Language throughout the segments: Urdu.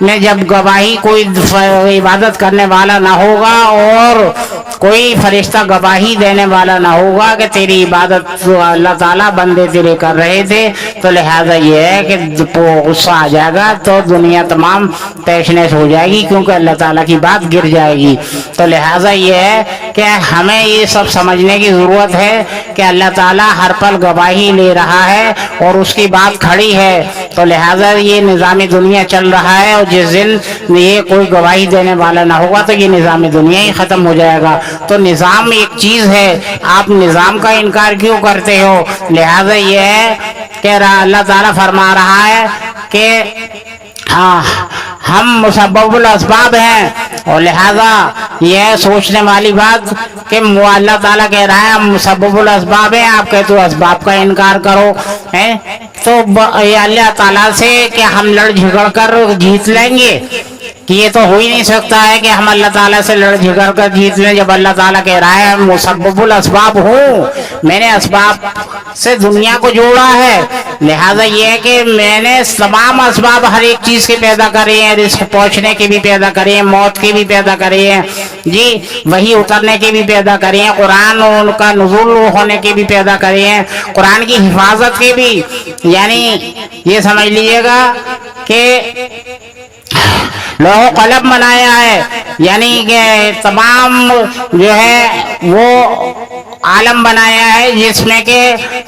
میں جب گواہی کوئی عبادت کرنے والا نہ ہوگا اور کوئی فرشتہ گواہی دینے والا نہ ہوگا کہ تیری عبادت اللہ تعالیٰ بندے تیرے کر رہے تھے، تو لہذا یہ ہے کہ غصہ آ جائے گا تو دنیا تمام پیشنیس ہو جائے گی، کیونکہ اللہ تعالیٰ کی بات گر جائے گی۔ تو لہذا یہ ہے کہ ہمیں یہ سب سمجھنے کی ضرورت ہے کہ اللہ تعالیٰ ہر پل گواہی لے رہا ہے اور اس کی بات کھڑی ہے، تو لہذا یہ نظام دنیا چل رہا ہے، اور جس دن یہ کوئی گواہی دینے والا نہ ہوگا تو یہ نظام دنیا ہی ختم ہو جائے گا۔ تو نظام ایک چیز ہے، آپ نظام کا انکار کیوں کرتے ہو؟ لہذا یہ ہے کہ اللہ تعالیٰ فرما رہا ہے کہ ہم مسبب الاسباب ہیں، اور لہذا یہ سوچنے والی بات کہ اللہ تعالیٰ کہہ رہا ہے ہم مسبب الاسباب ہیں، آپ کہتے ہو اسباب کا انکار کرو، تو اللہ تعالیٰ سے کہ ہم لڑ جھگڑ کر جیت لیں گے؟ کہ یہ تو ہو ہی نہیں سکتا ہے کہ ہم اللہ تعالیٰ سے لڑ جھگڑ کر جیت لیں، جب اللہ تعالیٰ کہہ رہا ہے مسبب الاسباب ہوں، میں نے اسباب سے دنیا کو جوڑا ہے، لہذا یہ ہے کہ میں نے تمام اسباب ہر ایک چیز کے پیدا کرے ہیں، رزق پہنچنے کے بھی پیدا کرے ہیں، موت کے بھی پیدا کرے ہیں، جی وہی اترنے کے بھی پیدا کرے ہیں، قرآن ان کا نزول ہونے کے بھی پیدا کرے ہیں، قرآن کی حفاظت کے بھی، یعنی یہ سمجھ لیجئے گا کہ لوح و قلم بنایا ہے، یعنی کہ تمام جو ہے وہ عالم بنایا ہے جس میں کہ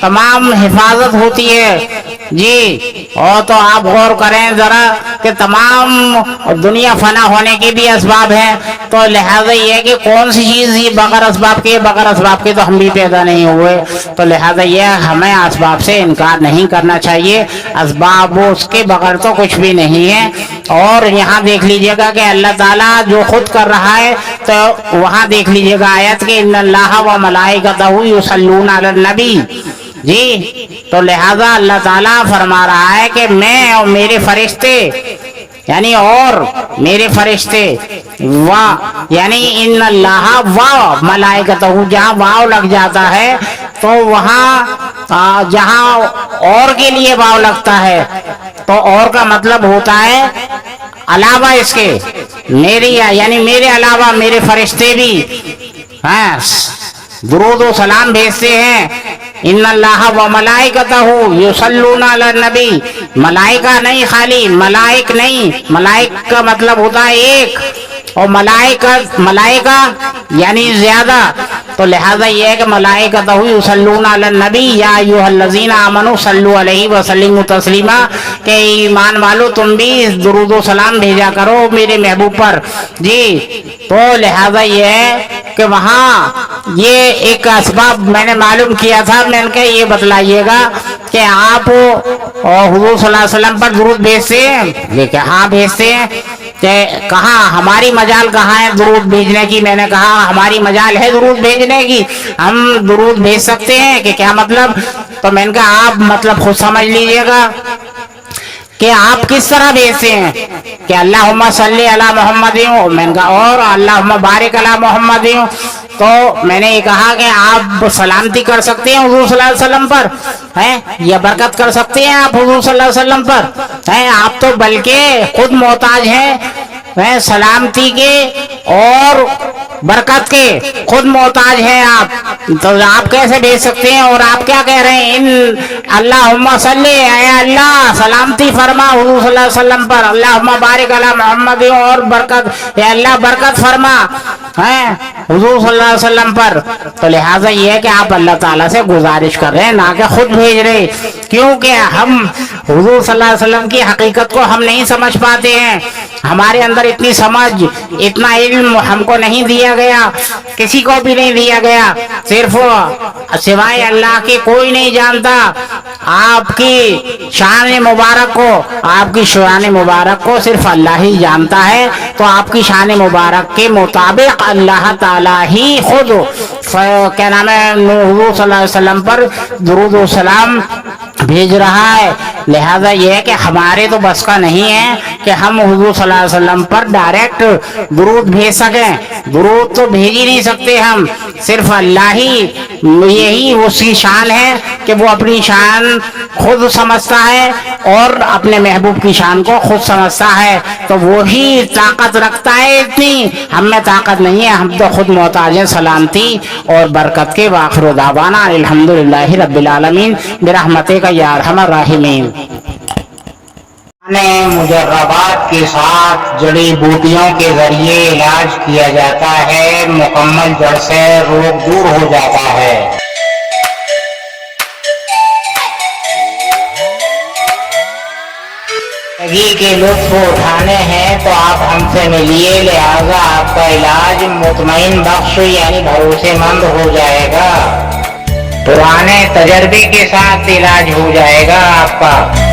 تمام حفاظت ہوتی ہے، جی اور تو آپ غور کریں ذرا کہ تمام دنیا فنا ہونے کے بھی اسباب ہیں، تو لہذا یہ ہے کہ کون سی چیز یہ بغیر اسباب کے تو ہم بھی پیدا نہیں ہوئے، تو لہذا یہ ہمیں اسباب سے انکار نہیں کرنا چاہیے، اسباب اس کے بغیر تو کچھ بھی نہیں ہے۔ اور یہاں دیکھ لیجئے گا کہ اللہ تعالیٰ جو خود کر رہا ہے، تو وہاں دیکھ لیجئے گا آیت کہ ان اللہ و ملائکتہ یصلون علی النبی، جی تو لہذا اللہ تعالیٰ فرما رہا ہے کہ میں اور میرے فرشتے، یعنی اور میرے فرشتے، یعنی ان اللہ و ملائکتہ، جہاں واو لگ جاتا ہے تو وہاں جہاں اور کے لیے واو لگتا ہے تو اور کا مطلب ہوتا ہے علاوہ اس کے، میری یعنی میرے علاوہ میرے فرشتے بھی درود و سلام بھیجتے ہیں۔ ان اللہ و ملائکتہ یصلون علی النبی، ملائکہ نہیں، خالی ملائک نہیں، ملائک کا مطلب ہوتا ہے ایک، اور ملائکہ یعنی زیادہ، تو لہذا یہ ہے کہ ملائکتہ یصلون علی النبی یا ایھا الذین آمنوا صلوا علیہ وسلموا تسلیما، کہ ایمان والو تم بھی درود و سلام بھیجا کرو میرے محبوب پر، جی تو لہذا یہ ہے کہ وہاں یہ ایک اسباب میں نے معلوم کیا تھا، میں نے کہا یہ بتلائیے گا کہ آپ حضور صلی اللہ علیہ وسلم پر درود بھیجتے ہیں؟ یہ کہ ہاں بھیجتے ہیں۔ کہ کہاں ہماری مجال کہاں ہے درود بھیجنے کی؟ میں نے کہا ہماری مجال ہے درود بھیجنے کی، ہم درود بھیج سکتے ہیں، کہ کیا مطلب؟ تو میں نے کہا آپ مطلب خود سمجھ لیجئے گا کہ آپ کس طرح بھیجتے ہیں، کہ اللہم صلی علی محمد، میں نے کہا اور اللہم بارک علی محمد، تو میں نے یہ کہا کہ آپ سلامتی کر سکتے ہیں حضور صلی اللہ علیہ وسلم پر، یا برکت کر سکتے ہیں آپ حضور صلی اللہ علیہ وسلم پر، آپ تو بلکہ خود محتاج ہیں سلامتی کے اور برکت کے، خود محتاج ہیں آپ، تو آپ کیسے بھیج سکتے ہیں؟ اور آپ کیا کہہ رہے ہیں؟ ان اللہم صلی، اے اللہ سلامتی فرما حضور صلی اللہ علیہ وسلم پر، اللہم بارک علی محمد، اور برکت، اے اللہ برکت فرما حضور صلی اللہ علیہ وسلم پر۔ تو لہٰذا یہ ہے کہ آپ اللہ تعالیٰ سے گزارش کر رہے ہیں، نہ کہ خود بھیج رہے، کیونکہ ہم حضور صلی اللہ علیہ وسلم کی حقیقت کو ہم نہیں سمجھ پاتے ہیں، ہمارے اندر اتنی سمجھ، اتنا علم ہم کو نہیں دیا گیا، کسی کو بھی نہیں دیا گیا، صرف سوائے اللہ کے کوئی نہیں جانتا آپ کی شان مبارک کو، آپ کی شان مبارک کو صرف اللہ ہی جانتا ہے، تو آپ کی شان مبارک کے مطابق اللہ تعالیٰ ہی خود کیا نام ہے حضور صلی اللہ علیہ وسلم پر درود و سلام بھیج رہا ہے، لہذا یہ ہے کہ ہمارے تو بس کا نہیں ہے کہ ہم حضور صلی اللہ علیہ وسلم پر ڈائریکٹ درود بھیج سکیں. درود تو بھیج ہی نہیں سکتے ہم, صرف اللہ ہی, یہی اس کی شان ہے کہ وہ اپنی شان خود سمجھتا ہے اور اپنے محبوب کی شان کو خود سمجھتا ہے, تو وہی طاقت رکھتا ہے اتنی, ہم میں طاقت نہیں ہے, ہم تو خود محتاج ہیں سلامتی اور برکت کے. وآخر دعوانا الحمدللہ رب العالمین برحمتک یا ارحم الراحمین. مجربات کے ساتھ جڑی بوٹیوں کے ذریعے علاج کیا جاتا ہے, مکمل جڑ سے روگ دور ہو جاتا ہے. زندگی کے لطف اٹھانے ہیں تو آپ ہم سے ملیے, لہذا آپ کا علاج مطمئن بخش یعنی بھروسے مند ہو جائے گا, پرانے تجربے کے ساتھ علاج ہو جائے گا آپ کا.